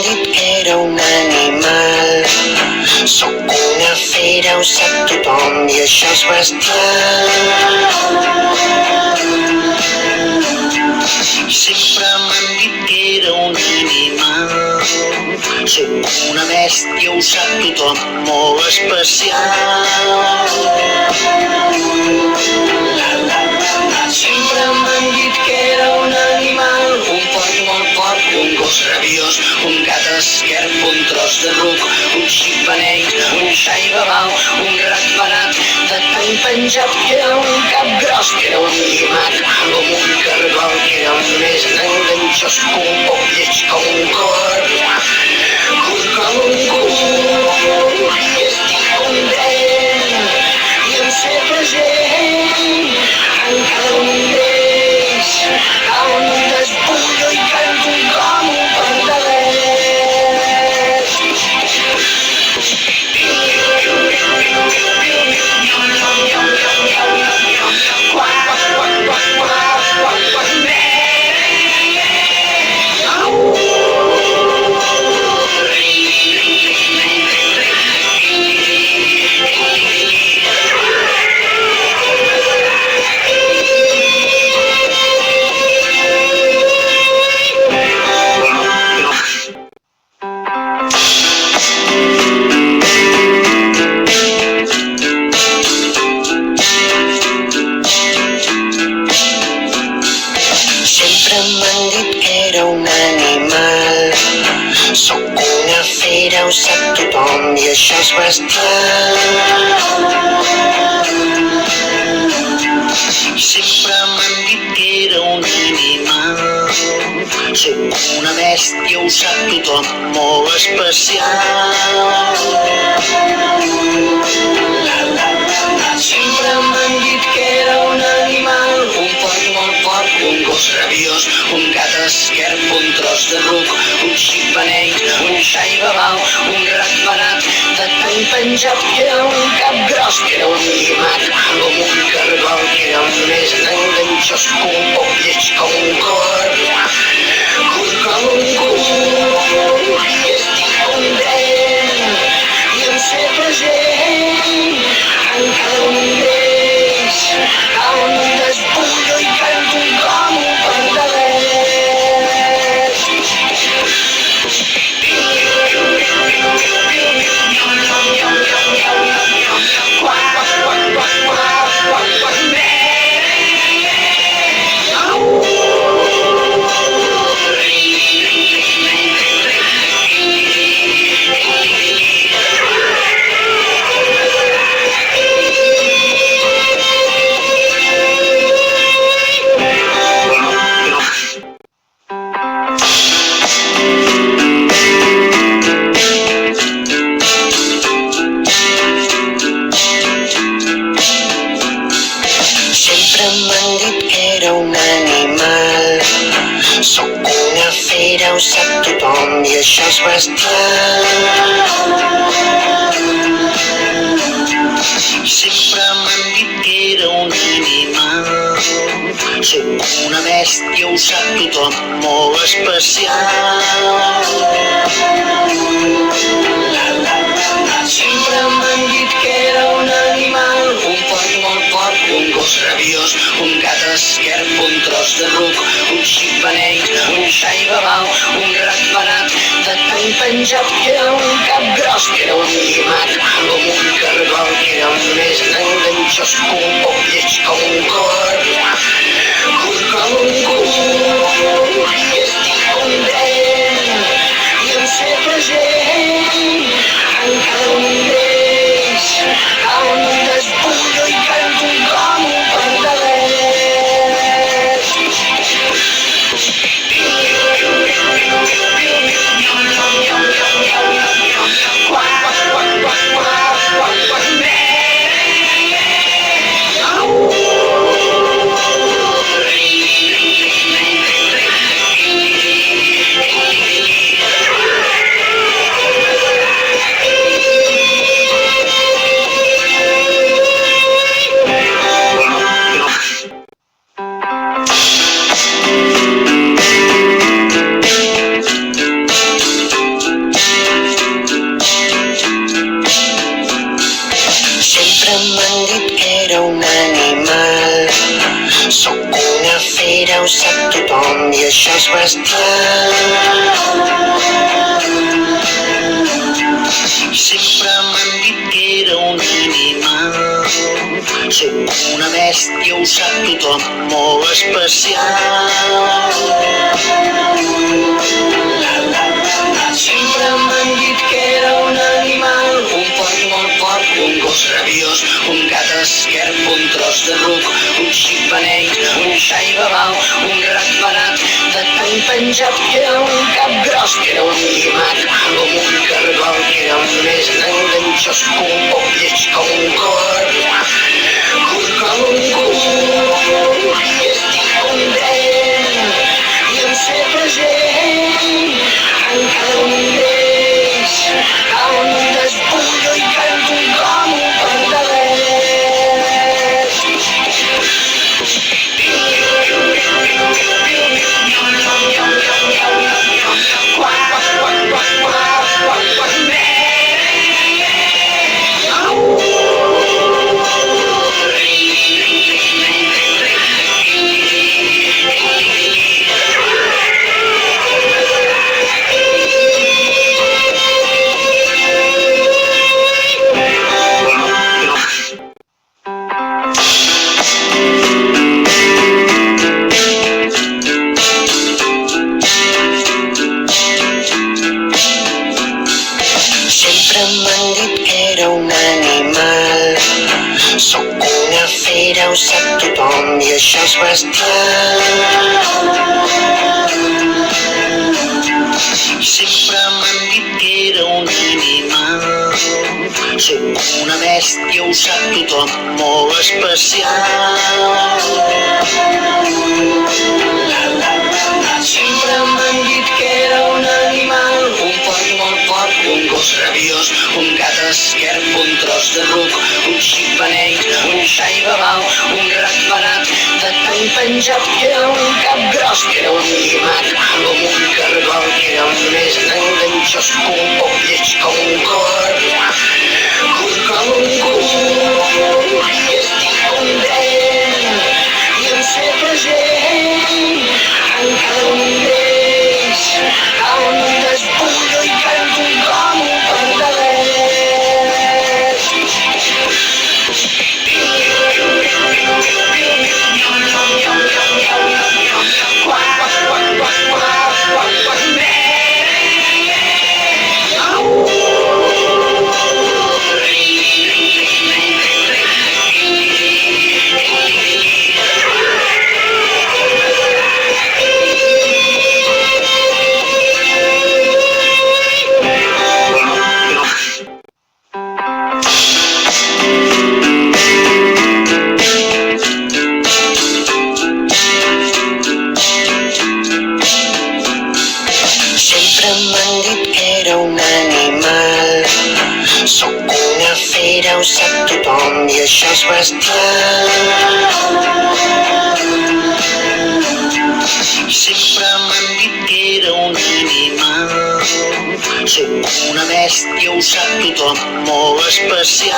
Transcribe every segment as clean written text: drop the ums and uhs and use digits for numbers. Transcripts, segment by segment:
dit que era un animal. Sóc una fera, ho sap tothom, i això és bestial. Sempre m'han dit que era un animal. Sóc una bèstia, ho sap tothom, molt especial. Sempre m'han dit que era un animal, un porc molt fort, un gos rabiós, un gat esquerp, un tros de ruc, un xic beneit, un xai babau, un ratpenat, de tan penjat que era un cap gros, que era un llimac, com un cargol, que era un més enganxós que un poc lleig com un cor, curt com un cul, i estic content, i em sé present, en cada un d'ells, on desbullo i canto com un pantalet. Sempre m'han dit que era un animal. Sóc una fera, ho sap tothom, i això és bestial. Sempre m'han dit que era un animal. Sóc una bèstia, ho sap tothom, molt especial. Sempre m'han dit que era un animal, un porc molt fort, un gos rabiós, un gat esquerp, un tros de ruc, un xic beneit, un xai babau, un ratpenat, de tan penjat que era un cap gros, que era un llimac, com un cargol, que era un més enganxós que un poc lleig com un cor, curt com un cul, i estic content, i em sé present, en cada un d'ells, on desbullo i canto com un pantalet. Sempre m'han dit que era un animal. Sóc una fera, ho sap tothom, i això és bestial. Sempre m'han dit que era un animal. Sóc una bèstia, ho sap tothom, molt especial. Sempre m'han dit que era un animal, un porc molt fort, un gos rabiós, un gat esquerp, un tros de ruc, un xic beneit, un xai babau, un ratpenat, de tan penjat que era un cap gros, que era un llimac, com un cargol, que era un més enganxós que un poc lleig com un cor, curt com un cul, i estic content, i em sé això és bestial. Sempre m'han dit que era un animal. Sóc una bèstia, ho sap tothom, molt especial. Sempre m'han dit que era un animal, un porc molt fort, un gos rabiós, un gat esquerp, un tros de ruc, un xic beneit, un xai babau, un ratpenat, de tan penjat que era un cap gros, que era un llimac, com un cargol, que era un més enganxós que un poc lleig com un corb. Curt com un curt, i estic content, i em sé present en cada un d'ells, on desbullo i canto com un pardalet. Sempre m'han dit que era un animal. Sóc una fera, ho sap tothom, i això és bestial. Sempre m'han dit que era un animal. Sóc una bèstia, ho sap tothom, molt especial. Sempre m'han dit que era un animal, un porc molt fort, un gos rabiós, un gat esquerp, un tros de ruc, un xic beneit, un xai babau, un ratpenat, de tan penjat que era un cap gros, que era un llimac, com un cargol, que era un més enganxós que un poc lleig com un corb. Curt com un curt, i estic content, i em sé present en cada un d'ells, on desbullo i canto com un pardalet. Sempre m'han dit que era un animal. Sóc una fera, ho sap tothom, i això és bestial. Sempre m'han dit que era un animal. Sóc una bèstia, ho sap tothom, molt especial.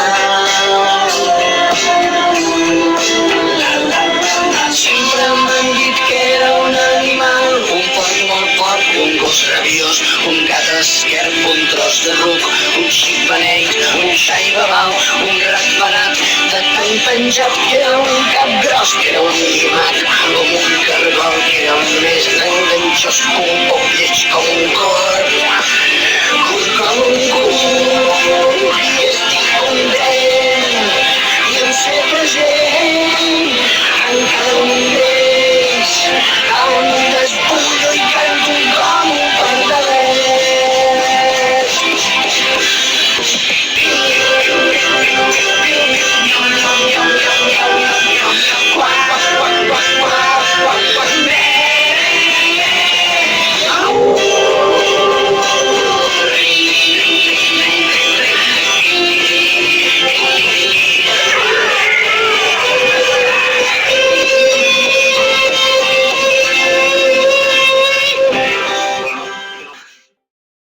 Sempre m'han dit que era un animal, un porc molt fort, un gos rabiós, un gat esquerp, un tros de ruc, un xic beneit, un xai babau, un ratpenat, de tan penjat que era un cap gros, que era un llimac, com un cargol, que era un més enganxós que un poc lleig com un corb.